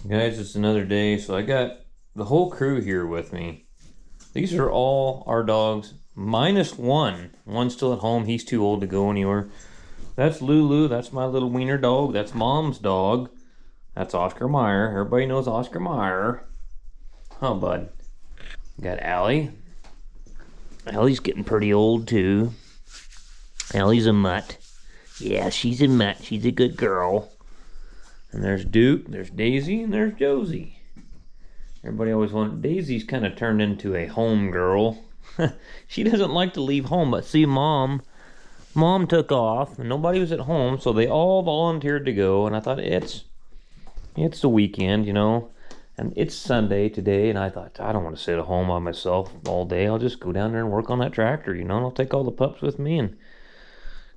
Guys, it's another day, so I got the whole crew here with me. These are all our dogs, minus one. One's still at home, he's too old to go anywhere. That's Lulu, that's my little wiener dog, that's Mom's dog. That's Oscar Mayer, everybody knows Oscar Mayer. Oh, bud. Got Allie. Allie's getting pretty old, too. Allie's a mutt. Yeah, she's a mutt, she's a good girl. And there's Duke, there's Daisy, and there's Josie. Everybody always wanted, Daisy's kind of turned into a home girl. She doesn't like to leave home, but see, Mom took off, and nobody was at home, so they all volunteered to go, and I thought, it's the weekend, you know, and it's Sunday today, and I thought, I don't want to sit at home by myself all day. I'll just go down there and work on that tractor, you know, and I'll take all the pups with me, and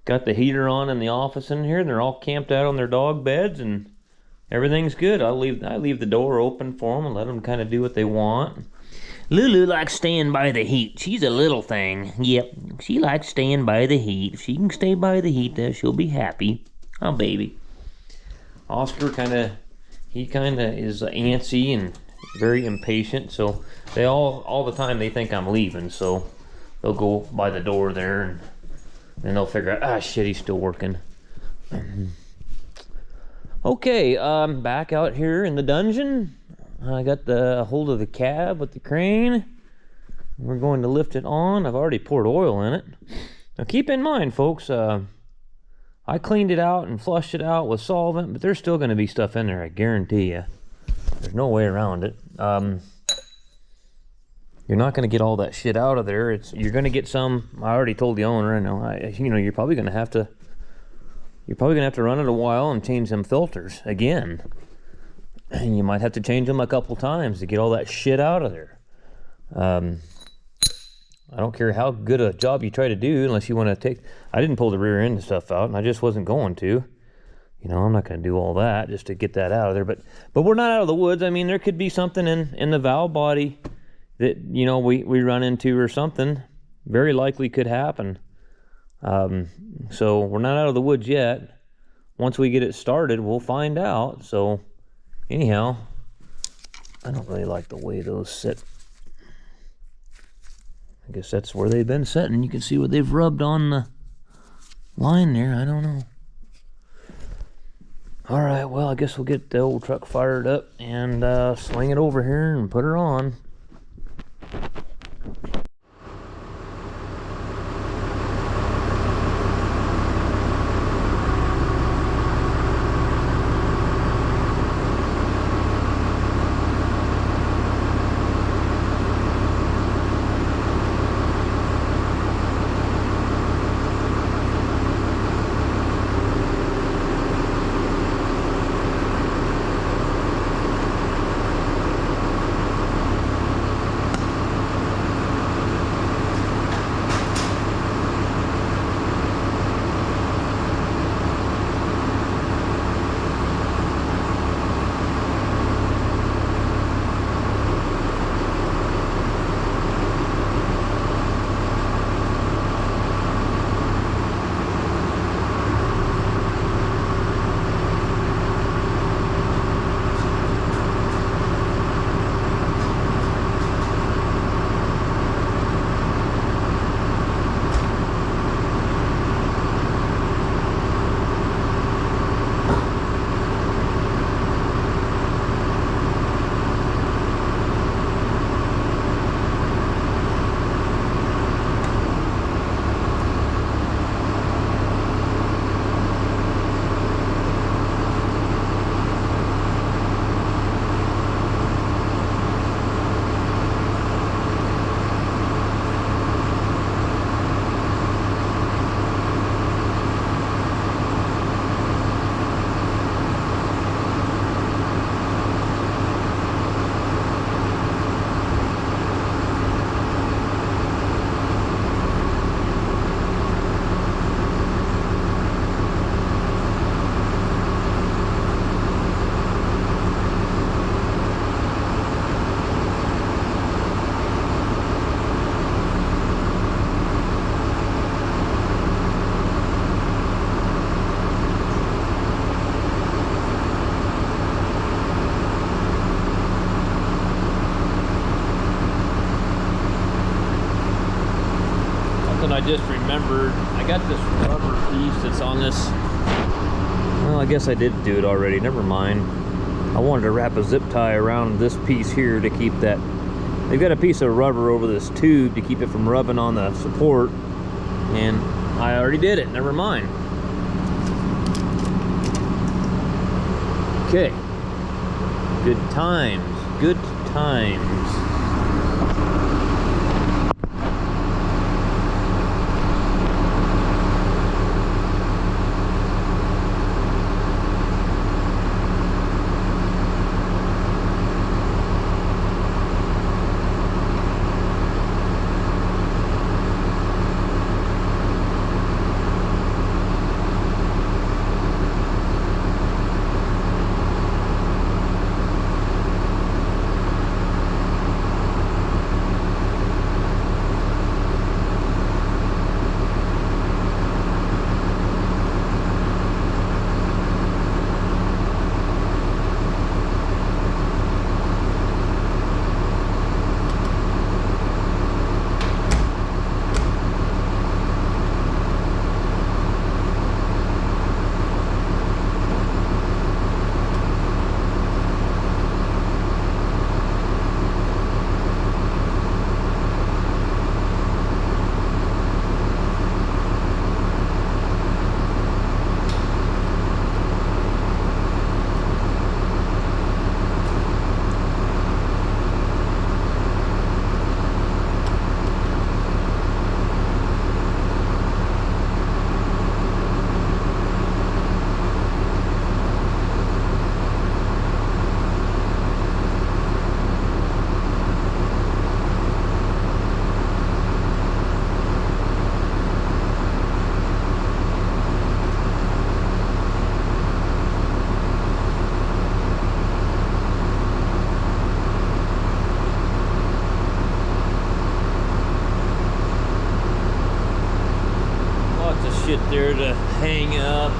got the heater on in the office in here, and they're all camped out on their dog beds, and everything's good. I leave the door open for them and let them kind of do what they want. Lulu likes staying by the heat. She's a little thing. Yep, she likes staying by the heat. If she can stay by the heat, she'll be happy. Oh, baby. Oscar kind of is antsy and very impatient. So they all the time they think I'm leaving. So they'll go by the door there and then they'll figure out, ah, shit, he's still working. Okay, I'm back out here in the dungeon. I got the hold of the cab with the crane. We're going to lift it on. I've already poured oil in it. Now keep in mind, folks, I cleaned it out and flushed it out with solvent, but there's still going to be stuff in there, I guarantee you. There's no way around it. You're not going to get all that shit out of there. You're going to get some. I already told the owner, I know, you're probably going to have to run it a while and change them filters again. And you might have to change them a couple times to get all that shit out of there. I don't care how good a job you try to do unless you want to take... I didn't pull the rear end of stuff out, and I just wasn't going to. You know, I'm not going to do all that just to get that out of there. But we're not out of the woods. I mean, there could be something in the valve body that, you know, we run into or something. Very likely could happen. So we're not out of the woods yet. Once we get it started, we'll find out. So anyhow, I don't really like the way those sit. I guess that's where they've been sitting. You can see where they've rubbed on the line there. I don't know. All right, well, I guess we'll get the old truck fired up and sling it over here and put her on. just remembered, I got this rubber piece that's on this. Well, I guess I did do it already, never mind. I wanted to wrap a zip tie around this piece here to keep that. They've got a piece of rubber over this tube to keep it from rubbing on the support, and I already did it, never mind. Okay, good times, good times. Shit there to hang up.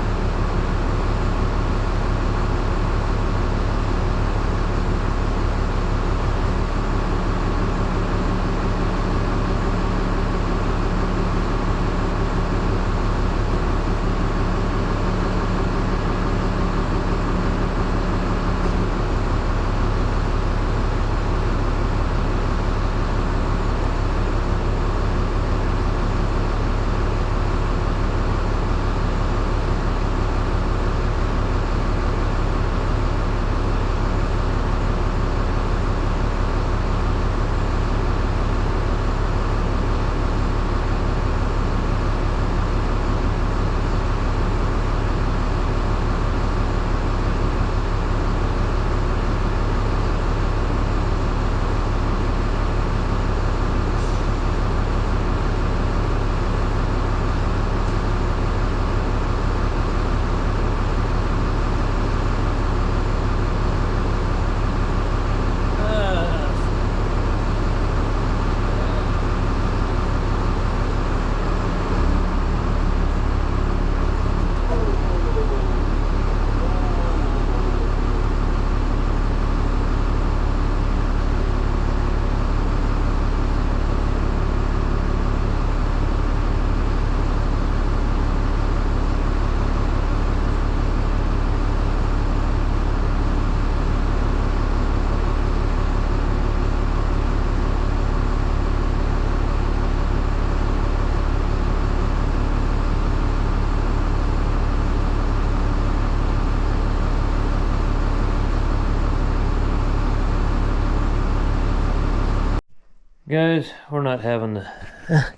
Guys, we're not having the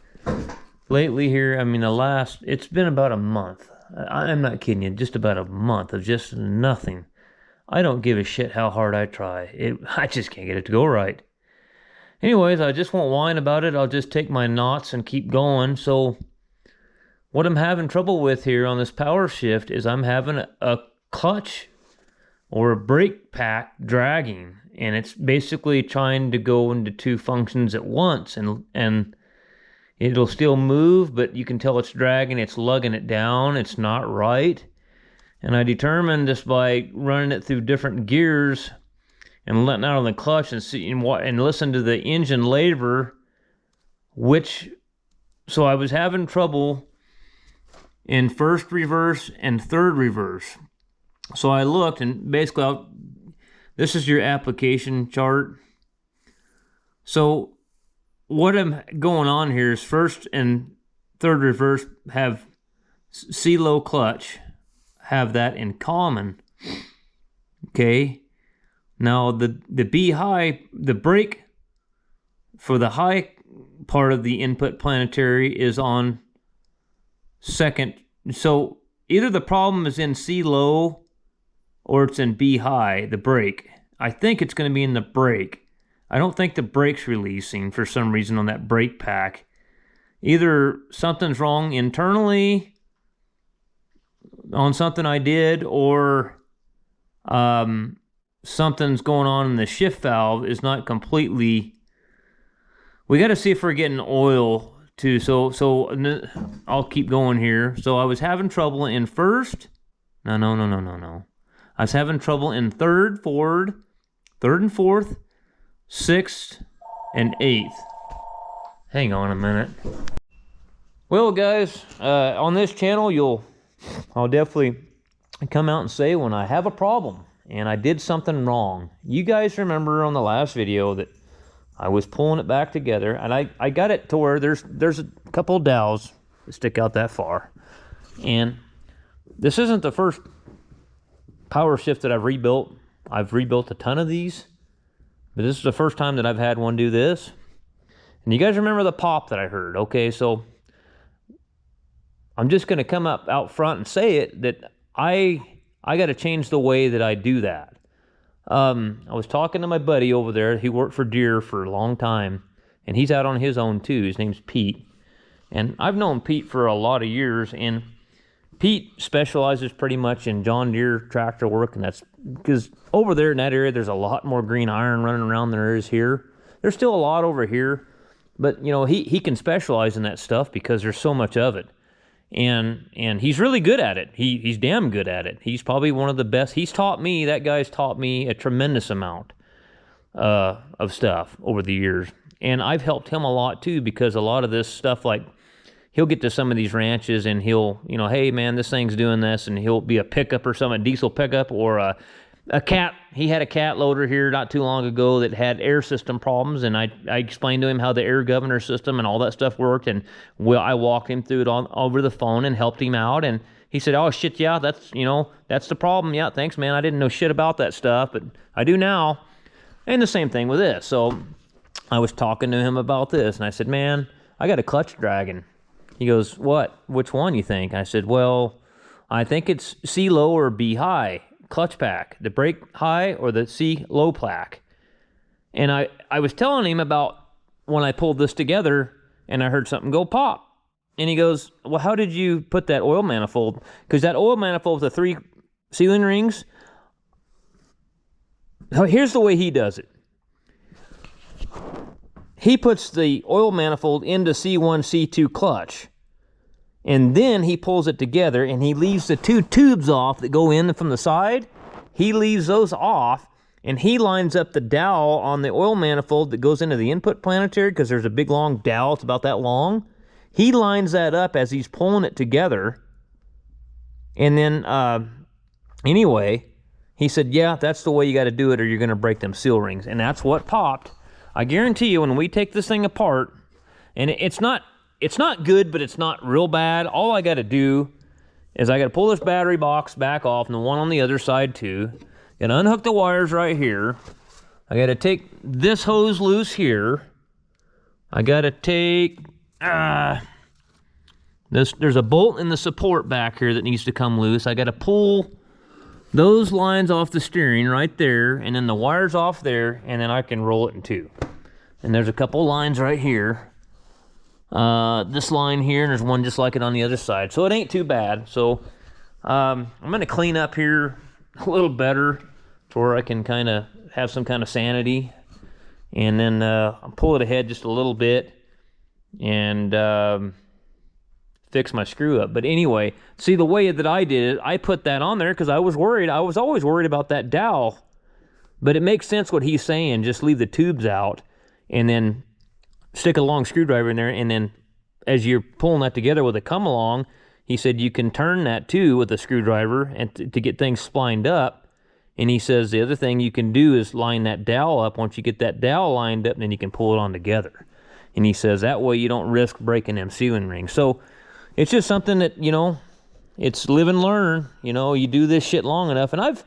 lately here. I mean, it's been about a month. I'm not kidding you, just about a month of just nothing. I don't give a shit how hard I try. I just can't get it to go right. Anyways, I just won't whine about it. I'll just take my knots and keep going. So what I'm having trouble with here on this power shift is I'm having a clutch or a brake pack dragging, and it's basically trying to go into two functions at once, and it'll still move, but you can tell it's dragging, it's lugging it down, it's not right. And I determined just by running it through different gears and letting out on the clutch and see and listen to the engine labor which So I was having trouble in first reverse and third reverse. So I looked, and basically, this is your application chart. So what I'm going on here is first and third reverse have C low clutch, have that in common. Okay. Now the B high, the brake for the high part of the input planetary is on second. So either the problem is in C low or it's in B high, the brake. I think it's going to be in the brake. I don't think the brake's releasing for some reason on that brake pack. Either something's wrong internally on something I did, or something's going on in the shift valve is not completely. We got to see if we're getting oil too. So I'll keep going here. So I was having trouble in first. No. I was having trouble in third and fourth, sixth, and eighth. Hang on a minute. Well, guys, on this channel, I'll definitely come out and say when I have a problem and I did something wrong. You guys remember on the last video that I was pulling it back together, and I got it to where there's a couple of dowels that stick out that far. And this isn't the first power shift that I've rebuilt. I've rebuilt a ton of these, but this is the first time that I've had one do this. And you guys remember the pop that I heard? Okay, so I'm just going to come up out front and say it, that I got to change the way that I do that. I was talking to my buddy over there. He worked for Deere for a long time, and he's out on his own too. His name's Pete. And I've known Pete for a lot of years, and Pete specializes pretty much in John Deere tractor work, and that's because over there in that area, there's a lot more green iron running around than there is here. There's still a lot over here, but you know, he can specialize in that stuff because there's so much of it. And he's really good at it. He's damn good at it. He's probably one of the best. That guy's taught me a tremendous amount of stuff over the years. And I've helped him a lot too, because a lot of this stuff, like, he'll get to some of these ranches and he'll, you know, hey man, this thing's doing this, and he'll be a pickup or something, a diesel pickup, or a cat. He had a cat loader here not too long ago that had air system problems, and I explained to him how the air governor system and all that stuff worked, and I walked him through it over the phone and helped him out, and he said, oh shit, yeah, that's the problem. Yeah, thanks man, I didn't know shit about that stuff, but I do now. And the same thing with this. So I was talking to him about this, and I said, man, I got a clutch dragging. He goes, what? Which one you think? I said, well, I think it's C low or B high clutch pack, the brake high or the C low pack. And I was telling him about when I pulled this together and I heard something go pop. And he goes, well, how did you put that oil manifold? Because that oil manifold with the 3 sealing rings, here's the way he does it. He puts the oil manifold into C1, C2 clutch, and then he pulls it together, and he leaves the 2 tubes off that go in from the side. He leaves those off, and he lines up the dowel on the oil manifold that goes into the input planetary, because there's a big long dowel, it's about that long. He lines that up as he's pulling it together, and then anyway, he said, yeah, that's the way you got to do it, or you're going to break them seal rings. And that's what popped. I guarantee you, when we take this thing apart, and it's not good, but it's not real bad. All I got to do is I got to pull this battery box back off, and the one on the other side too. Got to unhook the wires right here. I got to take this hose loose here. I got to take there's a bolt in the support back here that needs to come loose. I got to pull those lines off the steering right there, and then the wires off there, and then I can roll it in 2. And there's a couple lines right here. This line here, and there's one just like it on the other side. So it ain't too bad. So I'm going to clean up here a little better to where I can kind of have some kind of sanity. And then I'll pull it ahead just a little bit and fix my screw up. But anyway, see, the way that I did it, I put that on there because I was worried. I was always worried about that dowel. But it makes sense what he's saying. Just leave the tubes out and then stick a long screwdriver in there and then as you're pulling that together with a come along, he said you can turn that too with a screwdriver and to get things splined up. And he says the other thing you can do is line that dowel up. Once you get that dowel lined up, then you can pull it on together. And he says that way you don't risk breaking them ceiling rings. So it's just something that, you know, it's live and learn. You know, you do this shit long enough. And I've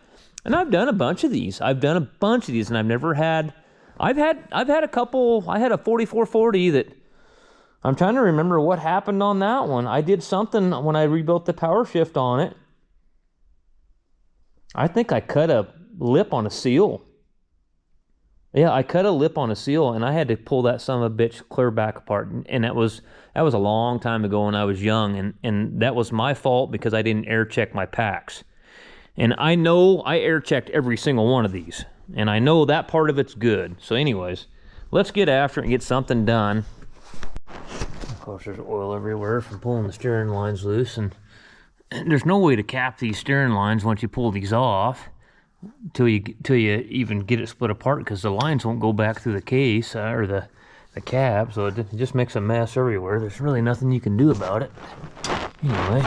done a bunch of these. I've done a bunch of these, and I've never had. I've had a couple. I had a 4440 that I'm trying to remember what happened on that one. I did something when I rebuilt the power shift on it. I think I cut a lip on a seal. Yeah, I cut a lip on a seal, and I had to pull that son of a bitch clear back apart. And that was a long time ago when I was young, and that was my fault because I didn't air check my packs. And I know I air checked every single one of these, and I know that part of it's good. So anyways, let's get after it and get something done. Of course, there's oil everywhere from pulling the steering lines loose, and there's no way to cap these steering lines once you pull these off till you even get it split apart, because the lines won't go back through the case or the cab, so it just makes a mess everywhere. There's really nothing you can do about it. Anyway,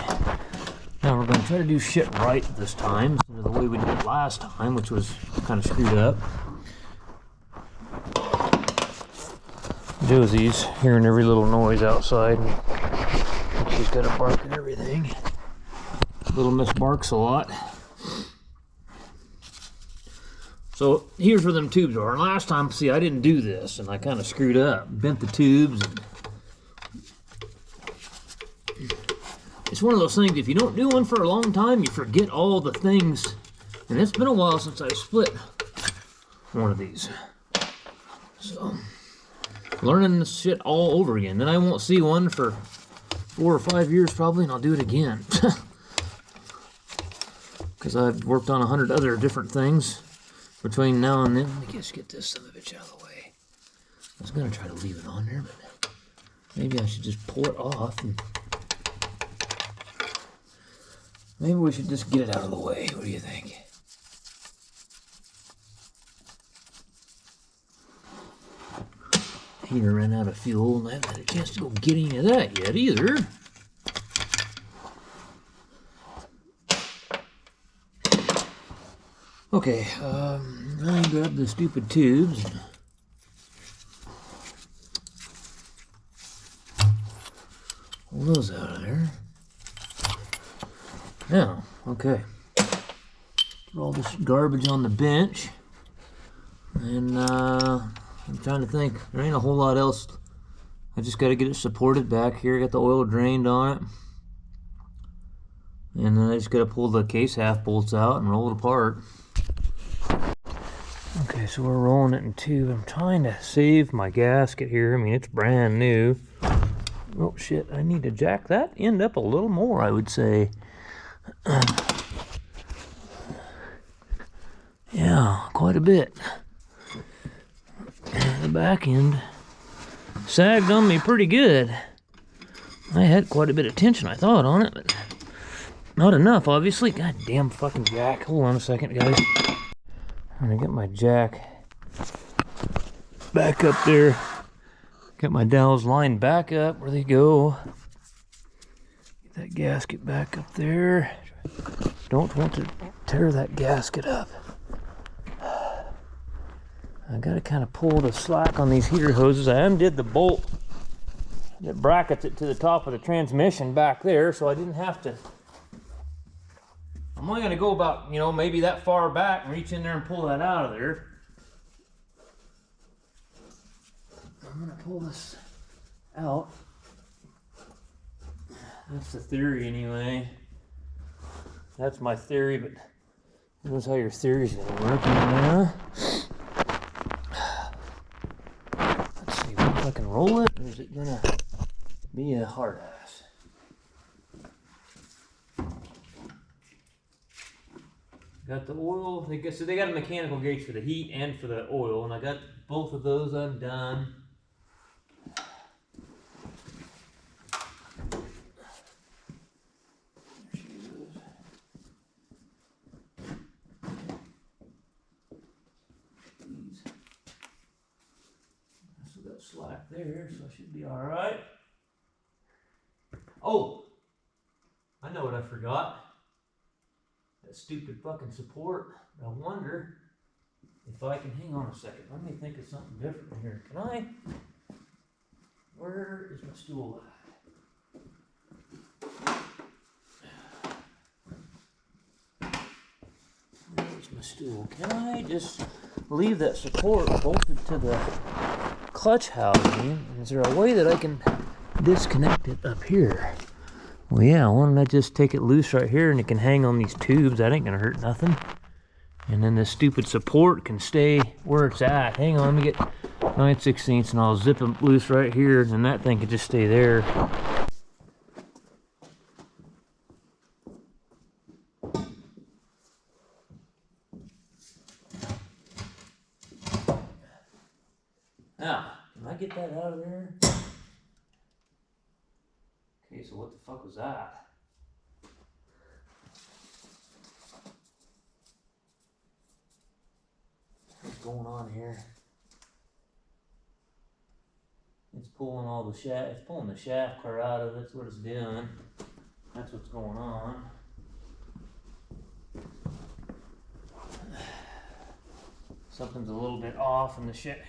now we're going to try to do shit right this time instead of the way we did it last time, which was kind of screwed up. Josie's hearing every little noise outside, and she's got a bark and everything. Little Miss barks a lot. So here's where them tubes are. And last time, see, I didn't do this, and I kind of screwed up, bent the tubes. And it's one of those things, if you don't do one for a long time, you forget all the things. And it's been a while since I split one of these. So, learning this shit all over again. Then I won't see one for 4 or 5 years probably, and I'll do it again. Because I've worked on 100 other different things between now and then. Let me just get this son of a bitch out of the way. I was going to try to leave it on there, but maybe I should just pull it off. And maybe we should just get it out of the way. What do you think? Heater ran out of fuel, and I haven't had a chance to go get any of that yet either. Okay, let me grab the stupid tubes. Pull those out of there. Now, okay. Put all this garbage on the bench. And I'm trying to think. There ain't a whole lot else. I just got to get it supported back here. Got the oil drained on it. And then I just got to pull the case half bolts out and roll it apart. Okay, so we're rolling it in tube. I'm trying to save my gasket here. I mean, it's brand new. Oh shit, I need to jack that end up a little more, I would say. Yeah, quite a bit. The back end sagged on me pretty good. I had quite a bit of tension, I thought, on it, but not enough, obviously. God damn fucking jack. Hold on a second, guys. I'm gonna get my jack back up there. Get my dowels lined back up where they go. Get that gasket back up there. Don't want to tear that gasket up. I gotta kind of pull the slack on these heater hoses. I undid the bolt that brackets it to the top of the transmission back there, so I didn't have to. I'm only going to go about, you know, maybe that far back and reach in there and pull that out of there. I'm going to pull this out. That's the theory anyway. That's my theory, but who knows how your theory's going to work. Let's see if I can roll it, or is it going to be a hard ass? Got the oil, so they got a mechanical gauge for the heat and for the oil, and I got both of those undone. There she goes. I still got slack there, so I should be alright. Oh, I know what I forgot. That stupid fucking support. I wonder if I can, hang on a second. Let me think of something different here. Can I? Where is my stool at? Where's my stool? Can I just leave that support bolted to the clutch housing? Is there a way that I can disconnect it up here? Well, yeah, why don't I just take it loose right here and it can hang on these tubes? That ain't gonna hurt nothing. And then this stupid support can stay where it's at. Hang on, let me get 9/16 and I'll zip them loose right here and that thing can just stay there. Now, can I get that out of there? Okay, so what the fuck was that? What's going on here? It's pulling all the shaft, it's pulling the shaft clear out of it, that's what it's doing. That's what's going on. Something's a little bit off in the shaft.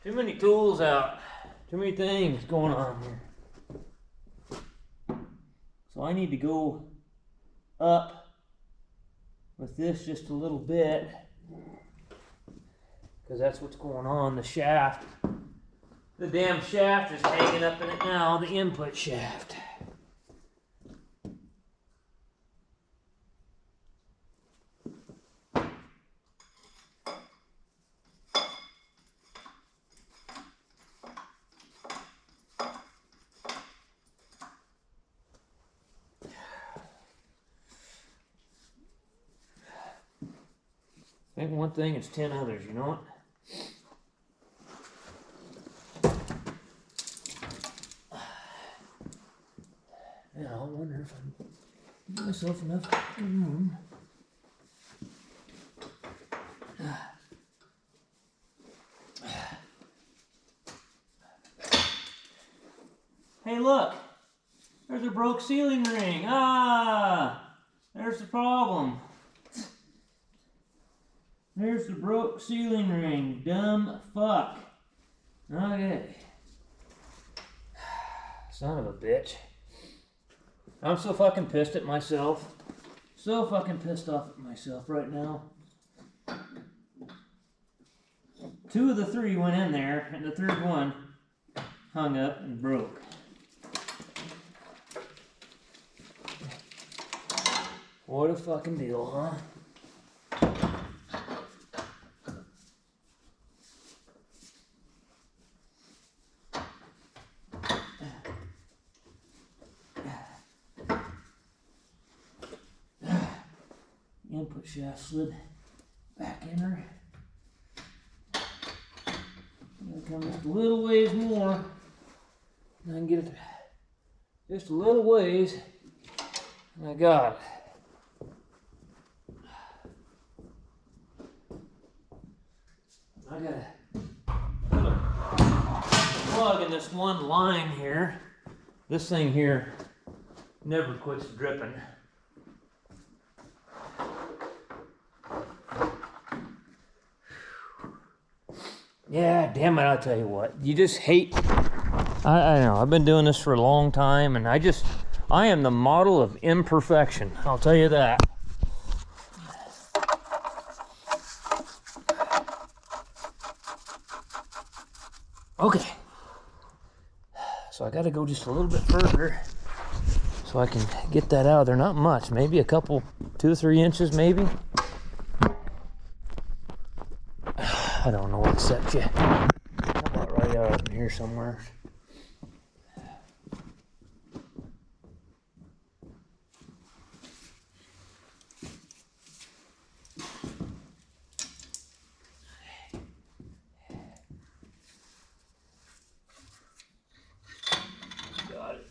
Too many tools out. Too many things going on here. So I need to go up with this just a little bit because that's what's going on. The shaft, the damn shaft is hanging up in it now, the input shaft. Think one thing is 10 others, you know what? Yeah, I wonder if I can give myself enough room. Hey, look! There's a broke ceiling ring. Ah! There's the problem. There's the broke ceiling ring. Dumb fuck. Okay. Son of a bitch. I'm so fucking pissed at myself. So fucking pissed off at myself right now. 2 of the 3 went in there, and the 3rd one hung up and broke. What a fucking deal, huh? Input shaft slid back in her. I'm gonna come just a little ways more. And I can get it just a little ways. And I got it. I gotta put a plug in this one line here. This thing here never quits dripping. Yeah, damn it, I'll tell you what. You just hate... I know, I've been doing this for a long time, and I am the model of imperfection. I'll tell you that. Okay. So I gotta go just a little bit further so I can get that out of there. Not much, maybe a couple, 2 or 3 inches maybe. I don't know what set you. How about right out in here somewhere? Got it.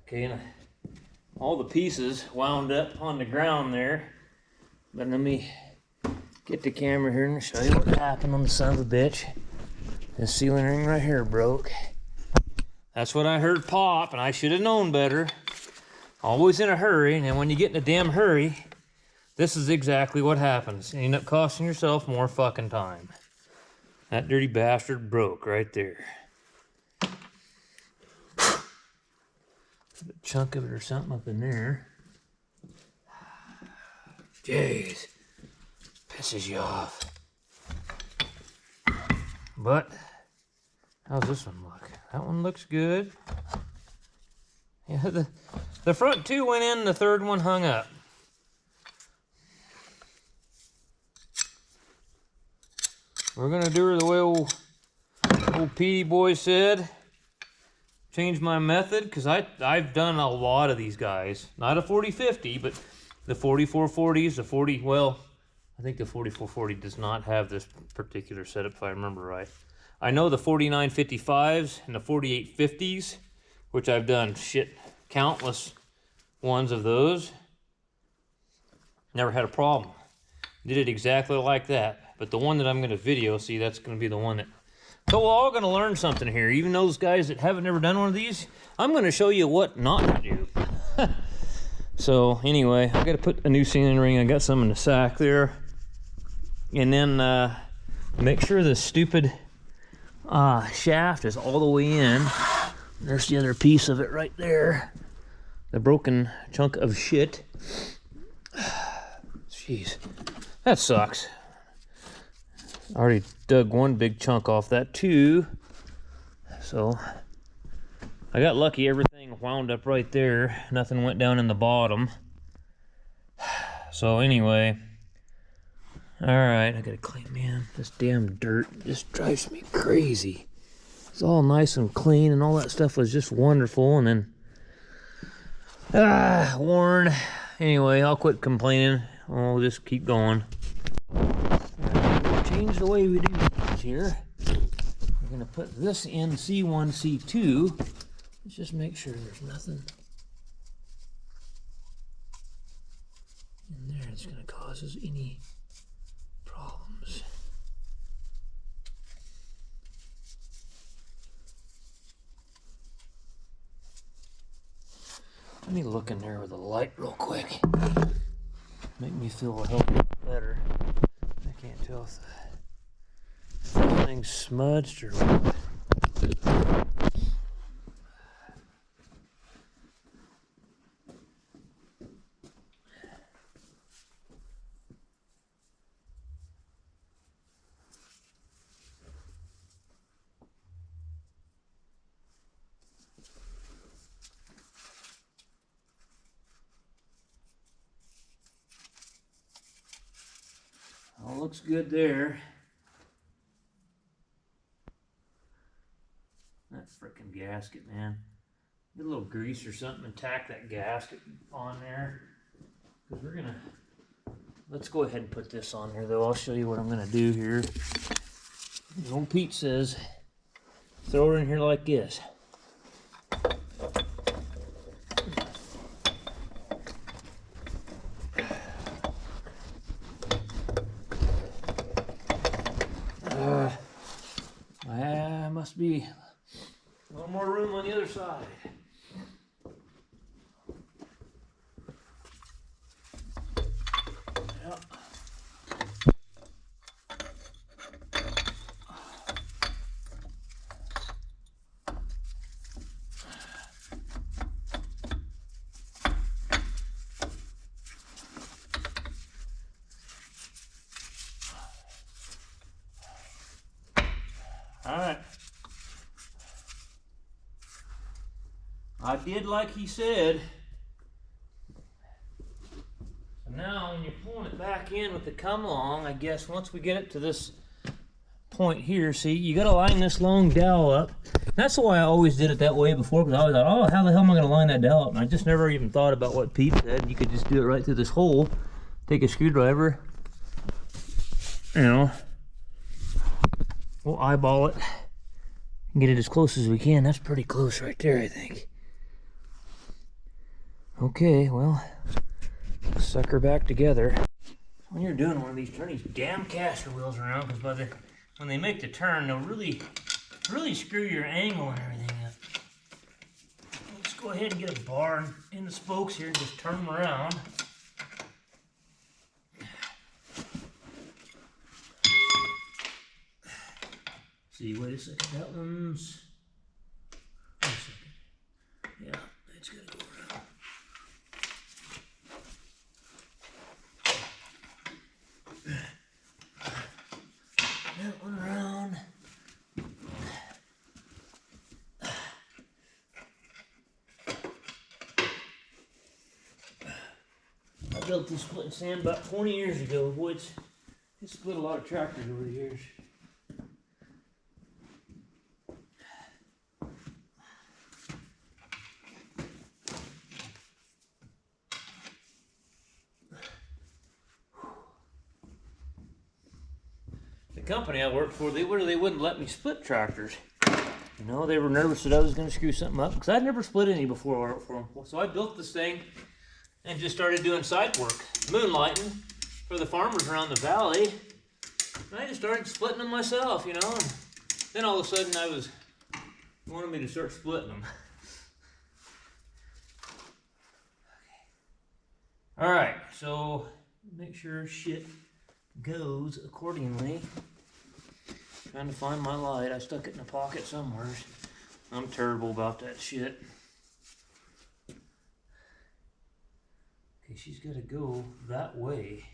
Okay, and all the pieces wound up on the ground there. But let me get the camera here and show you what happened on the son of a bitch. This ceiling ring right here broke. That's what I heard pop, and I should have known better. Always in a hurry, and then when you get in a damn hurry, this is exactly what happens. You end up costing yourself more fucking time. That dirty bastard broke right there. A chunk of it or something up in there. Jeez. Pisses you off. But, how's this one look? That one looks good. Yeah, the front two went in, the third one hung up. We're gonna do her the way old Petey boy said. Change my method, because I've done a lot of these guys. Not a 4050, but the 4440s, the 40, well, I think the 4440 does not have this particular setup if I remember right. I know the 4955s and the 4850s, which I've done countless ones of those. Never had a problem. Did it exactly like that. But the one that I'm going to video, see, that's going to be the one that... So we're all going to learn something here. Even those guys that haven't never done one of these, I'm going to show you what not to do. So anyway, I got to put a new ceiling ring. I got some in the sack there. And then make sure the stupid shaft is all the way in. There's the other piece of it right there. The broken chunk of shit. Jeez, that sucks. I already dug one big chunk off that too. So I got lucky, everything wound up right there. Nothing went down in the bottom. So anyway, all right, I gotta clean, man, this damn dirt just drives me crazy. It's all nice and clean and all that stuff was just wonderful, and then worn. Anyway, I'll quit complaining. We'll just keep going. Change the way we do things here. We're gonna put this in C1, C2. Let's just make sure there's nothing in there that's gonna cause us any problems. Let me look in there with a light real quick. Make me feel a hell of a lot better. I can't tell if the thing's smudged or what. All looks good there. That frickin' gasket, man. Get a little grease or something and tack that gasket on there. Because we're gonna... Let's go ahead and put this on here though. I'll show you what I'm gonna do here. As old Pete says, throw her in here like this. Must be a little more room on the other side. Yep. All right. I did like he said. So now when you're pulling it back in with the come along, I guess once we get it to this point here, see, you gotta line this long dowel up. That's why I always did it that way before, because I always thought, oh, how the hell am I gonna line that dowel up? And I just never even thought about what Pete said. You could just do it right through this hole, take a screwdriver, you know, we'll eyeball it and get it as close as we can. That's pretty close right there, I think. Okay, well, suck her back together. When you're doing one of these, turn these damn caster wheels around, because when they make the turn, they'll really screw your angle and everything up. Let's go ahead and get a bar in the spokes here and just turn them around. See, wait a second, that one's... Wait a second. Yeah, it's gotta go around. That one around. I built this splitting sand about 20 years ago. Boy, it's split a lot of tractors over the years. The company I worked for, they wouldn't let me split tractors. You know, they were nervous that I was going to screw something up, because I'd never split any before I worked for them. So I built this thing and just started doing side work, moonlighting for the farmers around the valley. And I just started splitting them myself, you know. And then all of a sudden wanted me to start splitting them. All right, so make sure shit goes accordingly. Trying to find my light. I stuck it in a pocket somewhere. I'm terrible about that shit. Okay, she's got to go that way.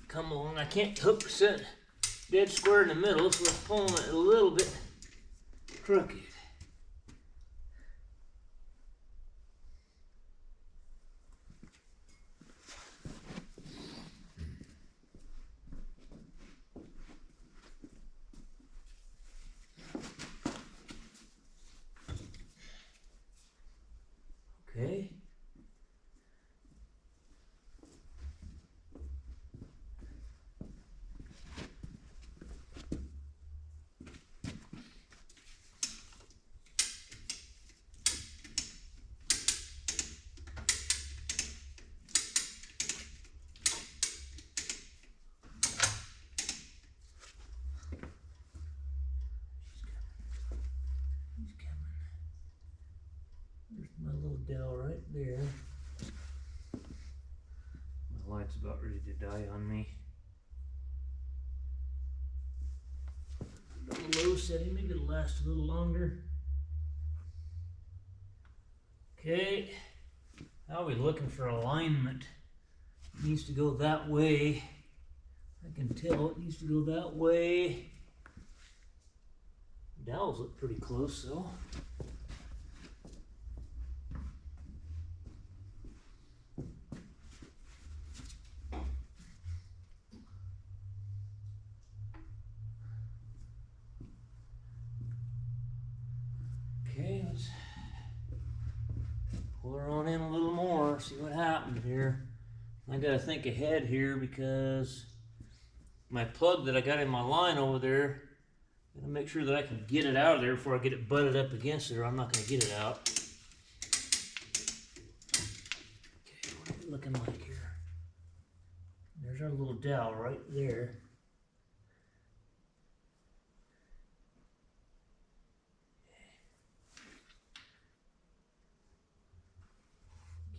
Come along. I can't hook set dead square in the middle, so it's pulling it a little bit crooked. Okay. There's my little dowel right there. My light's about ready to die on me. A little low setting, maybe it'll last a little longer. Okay, now we're looking for alignment. It needs to go that way. I can tell it needs to go that way. Dowels look pretty close though. Okay, let's pull her on in a little more, see what happens here. I gotta think ahead here because my plug that I got in my line over there, I gotta make sure that I can get it out of there before I get it butted up against it, or I'm not gonna get it out. Okay, what is it looking like here? There's our little dowel right there.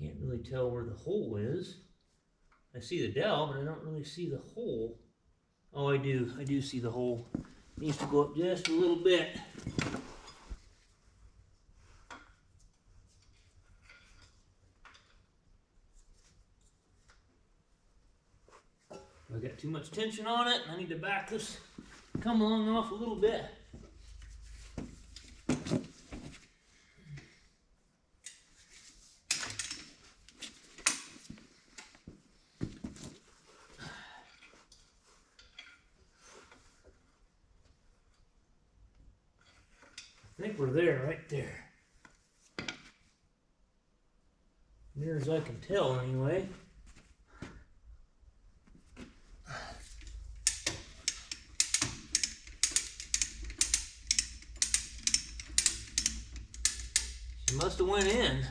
Can't really tell where the hole is. I see the dowel, but I don't really see the hole. Oh, I do see the hole. It needs to go up just a little bit. I got too much tension on it, and I need to back this come along off a little bit. I think we're there, right there. Near as I can tell, anyway. He must have went in.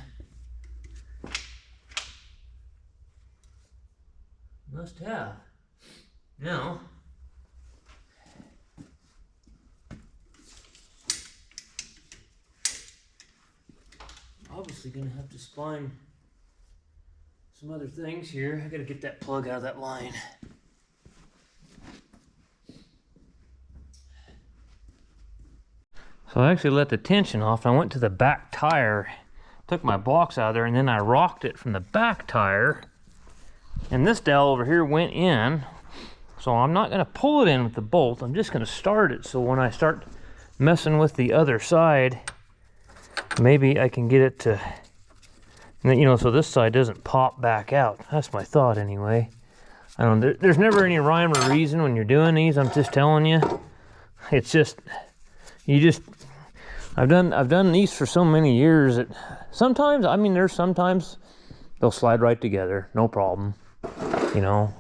Must have. No. Obviously gonna have to spline some other things here. I gotta get that plug out of that line. So I actually let the tension off. I went to the back tire, took my blocks out of there, and then I rocked it from the back tire. And this dowel over here went in. So I'm not gonna pull it in with the bolt. I'm just gonna start it. So when I start messing with the other side, maybe I can get it to, you know, so this side doesn't pop back out. That's my thought anyway. I don't know, there's never any rhyme or reason when you're doing these. I'm just telling you. It's just, I've done these for so many years that sometimes, I mean, there's sometimes they'll slide right together, no problem, you know.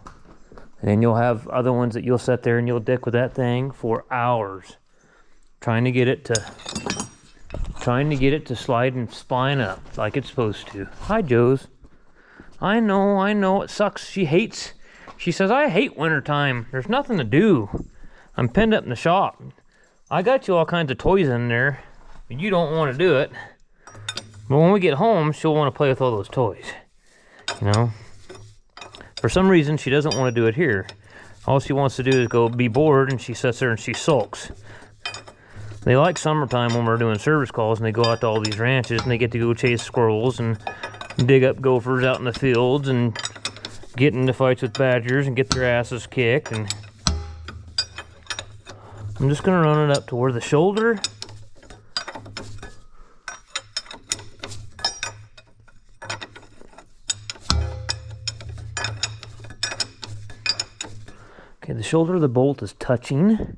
And then you'll have other ones that you'll sit there and you'll dick with that thing for hours, trying to get it to slide and spline up like it's supposed to. Hi, Joe's. I know, it sucks. She says, I hate wintertime. There's nothing to do. I'm pinned up in the shop. I got you all kinds of toys in there, and you don't want to do it. But when we get home, she'll want to play with all those toys, you know? For some reason, she doesn't want to do it here. All she wants to do is go be bored, and she sits there and she sulks. They like summertime when we're doing service calls, and they go out to all these ranches, and they get to go chase squirrels and dig up gophers out in the fields and get into fights with badgers and get their asses kicked. And I'm just gonna run it up to where the shoulder the shoulder of the bolt is touching.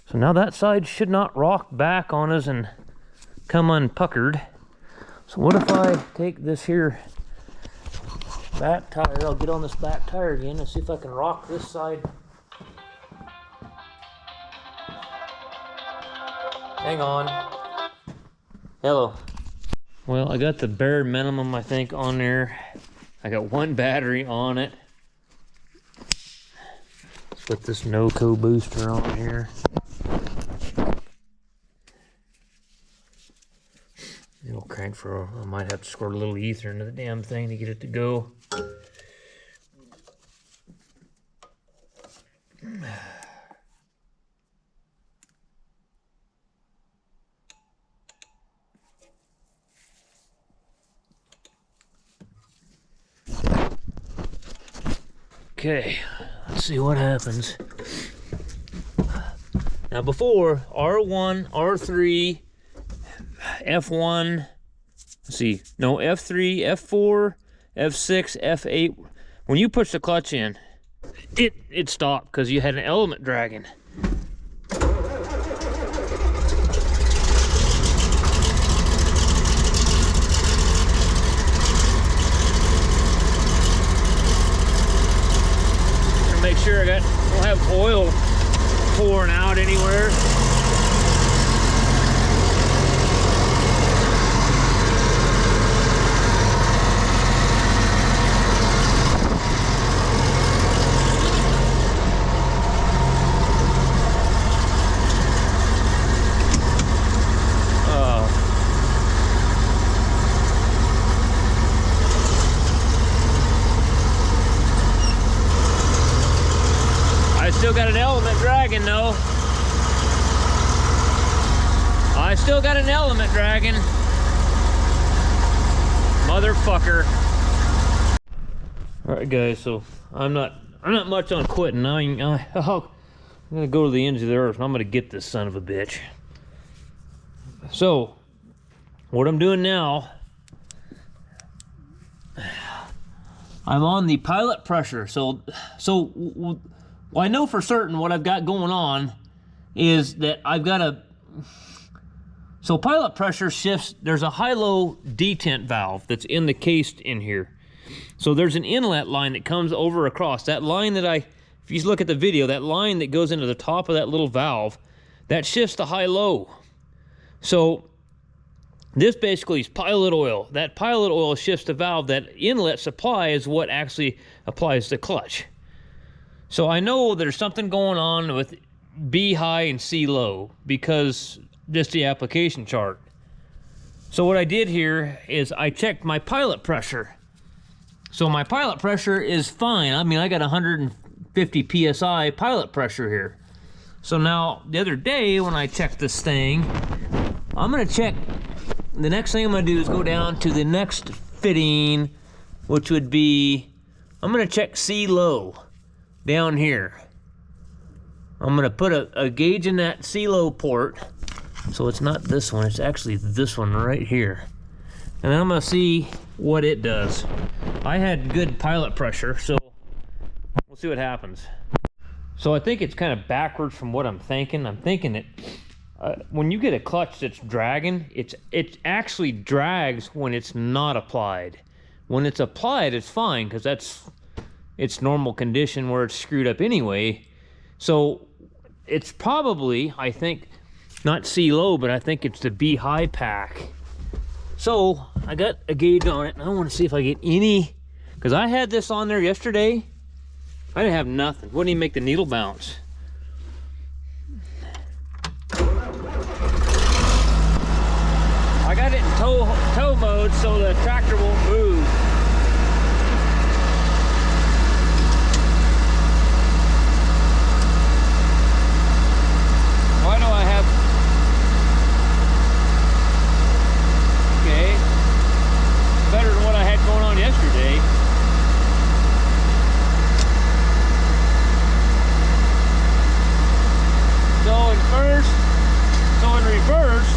So now that side should not rock back on us and come unpuckered. So what if I take this here back tire, I'll get on this back tire again and see if I can rock this side. Hang on. Hello. Well, I got the bare minimum, I think, on there. I got one battery on it. Let's put this NOCO booster on here. It'll crank for, I might have to squirt a little ether into the damn thing to get it to go. Okay, let's see what happens. Now before, R1, R3, F1, let's see, no, F3, F4, F6, F8. When you push the clutch in, it stopped because you had an element dragging. Make sure I don't have oil pouring out anywhere. Still got an element dragging though. I still got an element dragging. Motherfucker. Alright guys, so I'm not much on quitting. I'm gonna go to the ends of the earth and I'm gonna get this son of a bitch. So what I'm doing now, I'm on the pilot pressure. So well, I know for certain what I've got going on is that I've got a, so pilot pressure shifts, there's a high-low detent valve that's in the case in here. So there's an inlet line that comes over across. That line that if you look at the video, that line that goes into the top of that little valve, that shifts to high-low. So This basically is pilot oil. That pilot oil shifts the valve. That inlet supply is what actually applies the clutch. So I know there's something going on with B high and C low because just the application chart. So what I did here is I checked my pilot pressure. So my pilot pressure is fine. I mean, I got 150 PSI pilot pressure here. So now the other day when I checked this thing, I'm gonna check, the next thing I'm gonna do is go down to the next fitting, which would be, I'm gonna check C low down here. I'm gonna put a gauge in that C low port. So it's not this one, it's actually this one right here. And then I'm gonna see what it does. I had good pilot pressure, so we'll see what happens. So I think it's kind of backwards from what I'm thinking. I'm thinking that when you get a clutch that's dragging, it actually drags when it's not applied. When it's applied, it's fine, because that's its normal condition where it's screwed up anyway. So it's probably, I think, not C low, but I think it's the B high pack. So I got a gauge on it, and I want to see if I get any, because I had this on there yesterday. I didn't have nothing. Wouldn't even make the needle bounce. I got it in tow mode so the tractor won't move. Why do I have... Okay. Better than what I had going on yesterday. So in first, so in reverse,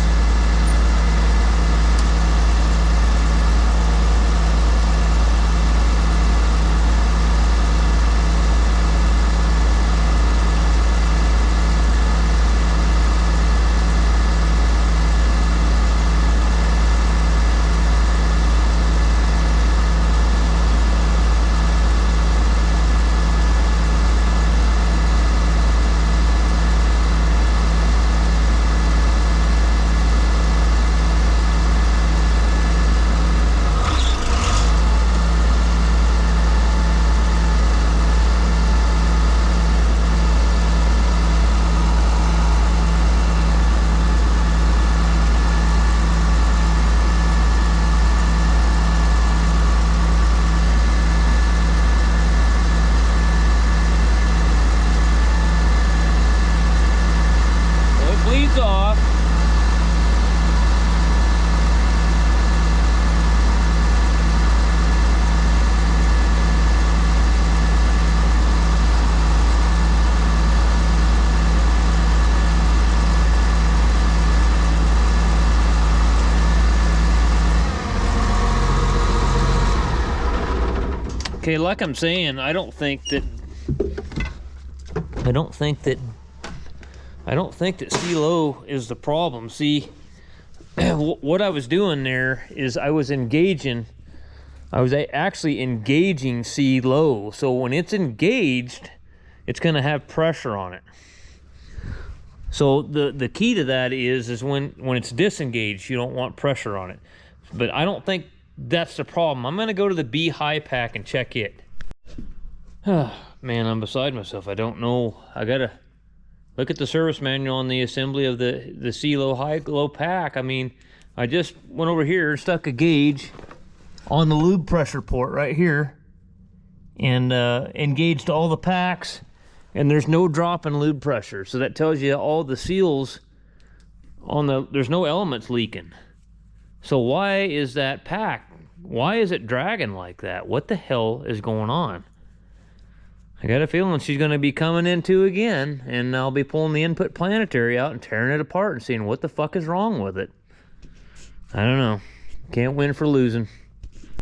off. Okay, like I'm saying, I don't think that C low is the problem. See, what I was doing there is I was actually engaging C low. So when it's engaged, it's gonna have pressure on it. So the key to that is when it's disengaged, you don't want pressure on it. But I don't think that's the problem. I'm gonna go to the B high pack and check it. Man, I'm beside myself. I don't know. I gotta look at the service manual on the assembly of the C low high low pack. I mean, I just went over here, stuck a gauge on the lube pressure port right here, and engaged all the packs, and there's no drop in lube pressure. So that tells you all the seals on there's no elements leaking. So why is that pack, why is it dragging like that? What the hell is going on? I got a feeling she's going to be coming in too again, and I'll be pulling the input planetary out and tearing it apart and seeing what the fuck is wrong with it. I don't know. Can't win for losing.